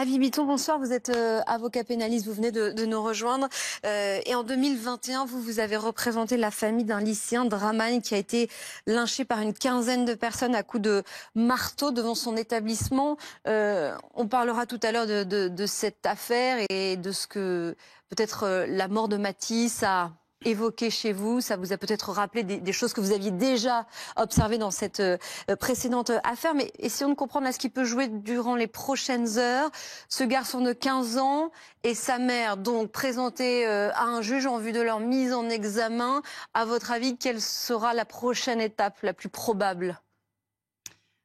Avi Bitton, bonsoir. Vous êtes avocat pénaliste, vous venez de nous rejoindre. Et en 2021, vous avez représenté la famille d'un lycéen, Draman, qui a été lynché par une quinzaine de personnes à coups de marteau devant son établissement. On parlera tout à l'heure de cette affaire et de ce que peut-être la mort de Mathis a évoqué chez vous. Ça vous a peut-être rappelé des choses que vous aviez déjà observées dans cette précédente affaire. Mais essayons de comprendre là ce qui peut jouer durant les prochaines heures. Ce garçon de 15 ans et sa mère, donc présentés à un juge en vue de leur mise en examen. À votre avis, quelle sera la prochaine étape la plus probable?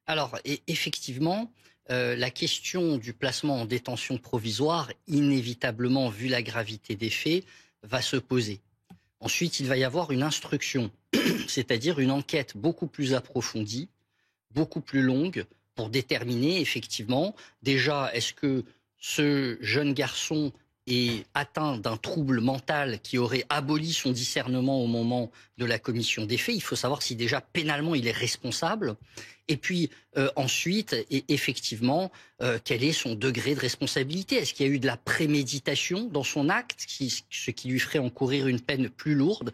Alors, effectivement, la question du placement en détention provisoire, inévitablement, vu la gravité des faits, va se poser. Ensuite, il va y avoir une instruction, c'est-à-dire une enquête beaucoup plus approfondie, beaucoup plus longue, pour déterminer effectivement, déjà, est-ce que ce jeune garçon est atteint d'un trouble mental qui aurait aboli son discernement au moment de la commission des faits. Il faut savoir si déjà pénalement il est responsable. Et puis ensuite, effectivement, quel est son degré de responsabilité? Est-ce qu'il y a eu de la préméditation dans son acte, ce qui lui ferait encourir une peine plus lourde?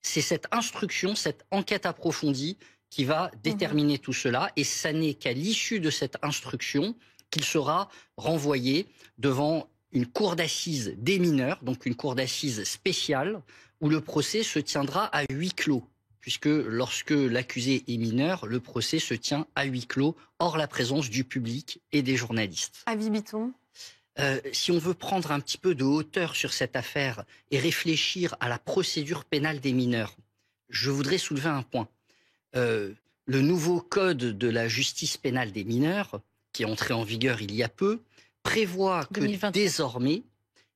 C'est cette instruction, cette enquête approfondie qui va déterminer tout cela. Et ça n'est qu'à l'issue de cette instruction qu'il sera renvoyé devant une cour d'assises des mineurs, donc une cour d'assises spéciale, où le procès se tiendra à huis clos, puisque lorsque l'accusé est mineur, le procès se tient à huis clos, hors la présence du public et des journalistes. Avi Bitton. Si on veut prendre un petit peu de hauteur sur cette affaire et réfléchir à la procédure pénale des mineurs, je voudrais soulever un point. Le nouveau code de la justice pénale des mineurs, qui est entré en vigueur il y a peu, prévoit que 2021. désormais,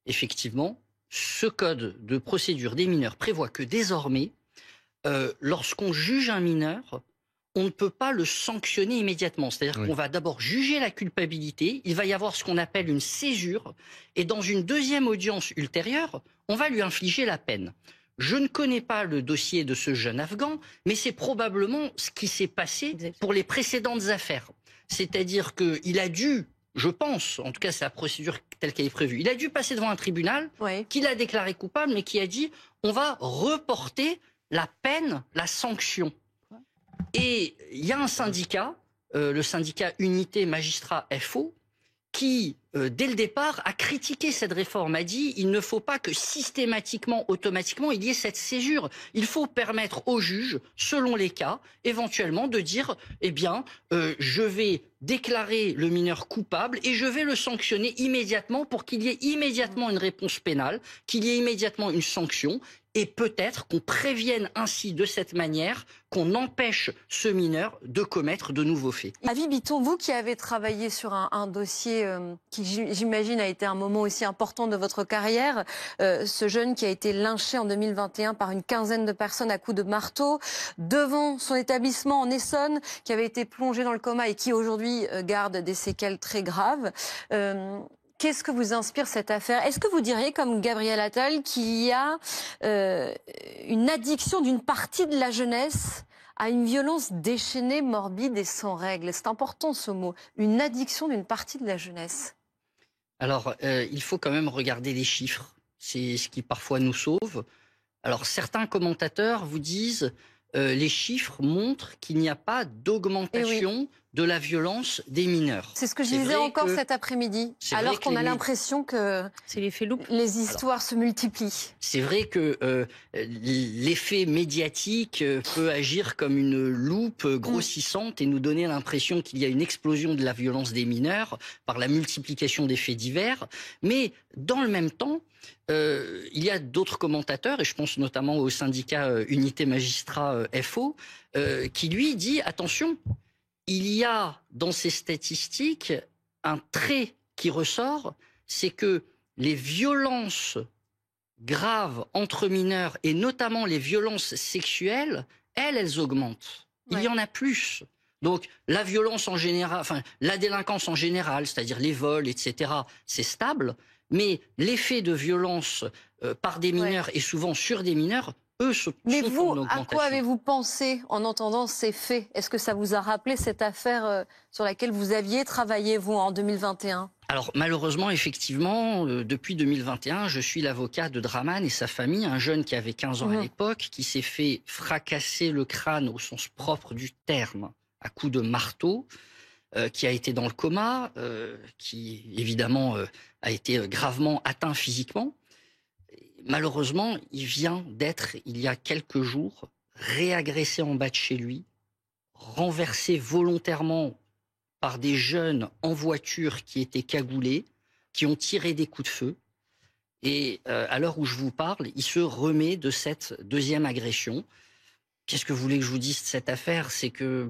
effectivement, ce code de procédure des mineurs prévoit que désormais, lorsqu'on juge un mineur, on ne peut pas le sanctionner immédiatement. C'est-à-dire qu'on va d'abord juger la culpabilité, il va y avoir ce qu'on appelle une césure, et dans une deuxième audience ultérieure, on va lui infliger la peine. Je ne connais pas le dossier de ce jeune Afghan, mais c'est probablement ce qui s'est passé pour les précédentes affaires. C'est-à-dire qu'il a dû, je pense, en tout cas c'est la procédure telle qu'elle est prévue, il a dû passer devant un tribunal qui l'a déclaré coupable, mais qui a dit on va reporter la peine, la sanction. Et il y a un syndicat, le syndicat Unité Magistrats FO, qui, dès le départ, a critiqué cette réforme, a dit il ne faut pas que systématiquement, automatiquement, il y ait cette césure. Il faut permettre aux juges, selon les cas, éventuellement de dire eh bien, je vais déclarer le mineur coupable et je vais le sanctionner immédiatement pour qu'il y ait immédiatement une réponse pénale, qu'il y ait immédiatement une sanction. Et peut-être qu'on prévienne ainsi de cette manière qu'on empêche ce mineur de commettre de nouveaux faits. Avi Bitton, vous qui avez travaillé sur un dossier qui, j'imagine, a été un moment aussi important de votre carrière, ce jeune qui a été lynché en 2021 par une quinzaine de personnes à coups de marteau devant son établissement en Essonne, qui avait été plongé dans le coma et qui aujourd'hui garde des séquelles très graves. Qu'est-ce que vous inspire cette affaire? Est-ce que vous diriez, comme Gabriel Attal, qu'il y a une addiction d'une partie de la jeunesse à une violence déchaînée, morbide et sans règle? C'est important ce mot, une addiction d'une partie de la jeunesse. Alors, il faut quand même regarder les chiffres. C'est ce qui parfois nous sauve. Alors, certains commentateurs vous disent les chiffres montrent qu'il n'y a pas d'augmentation de la violence des mineurs. C'est ce que je disais encore cet après-midi, alors qu'on a l'impression que les histoires se multiplient. C'est vrai que l'effet médiatique peut agir comme une loupe grossissante et nous donner l'impression qu'il y a une explosion de la violence des mineurs par la multiplication des faits divers. Mais dans le même temps, il y a d'autres commentateurs, et je pense notamment au syndicat Unité Magistrats FO, qui lui dit attention, il y a dans ces statistiques un trait qui ressort, c'est que les violences graves entre mineurs, et notamment les violences sexuelles, elles augmentent. Il y en a plus. Donc la violence en général, enfin la délinquance en général, c'est-à-dire les vols, etc., c'est stable, mais l'effet de violence par des mineurs et souvent sur des mineurs, eux sont en augmentation. Mais vous, à quoi avez-vous pensé en entendant ces faits? Est-ce que ça vous a rappelé cette affaire sur laquelle vous aviez travaillé, vous, en 2021? Alors malheureusement, effectivement, depuis 2021, je suis l'avocat de Draman et sa famille, un jeune qui avait 15 ans à l'époque, qui s'est fait fracasser le crâne au sens propre du terme, à coups de marteau, qui a été dans le coma, qui évidemment a été gravement atteint physiquement. Malheureusement, il vient d'être, il y a quelques jours, réagressé en bas de chez lui, renversé volontairement par des jeunes en voiture qui étaient cagoulés, qui ont tiré des coups de feu. Et à l'heure où je vous parle, il se remet de cette deuxième agression. Qu'est-ce que vous voulez que je vous dise de cette affaire? C'est que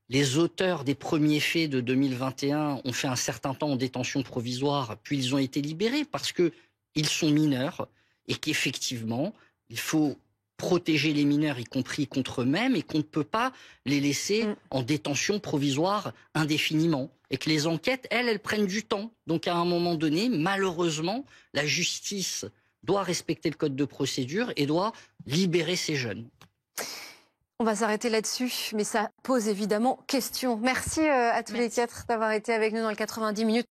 les auteurs des premiers faits de 2021 ont fait un certain temps en détention provisoire, puis ils ont été libérés parce qu'ils sont mineurs et qu'effectivement, il faut protéger les mineurs, y compris contre eux-mêmes, et qu'on ne peut pas les laisser en détention provisoire indéfiniment. Et que les enquêtes, elles prennent du temps. Donc à un moment donné, malheureusement, la justice doit respecter le code de procédure et doit libérer ces jeunes. On va s'arrêter là-dessus, mais ça pose évidemment question. Merci à tous les quatre d'avoir été avec nous dans le 90 minutes.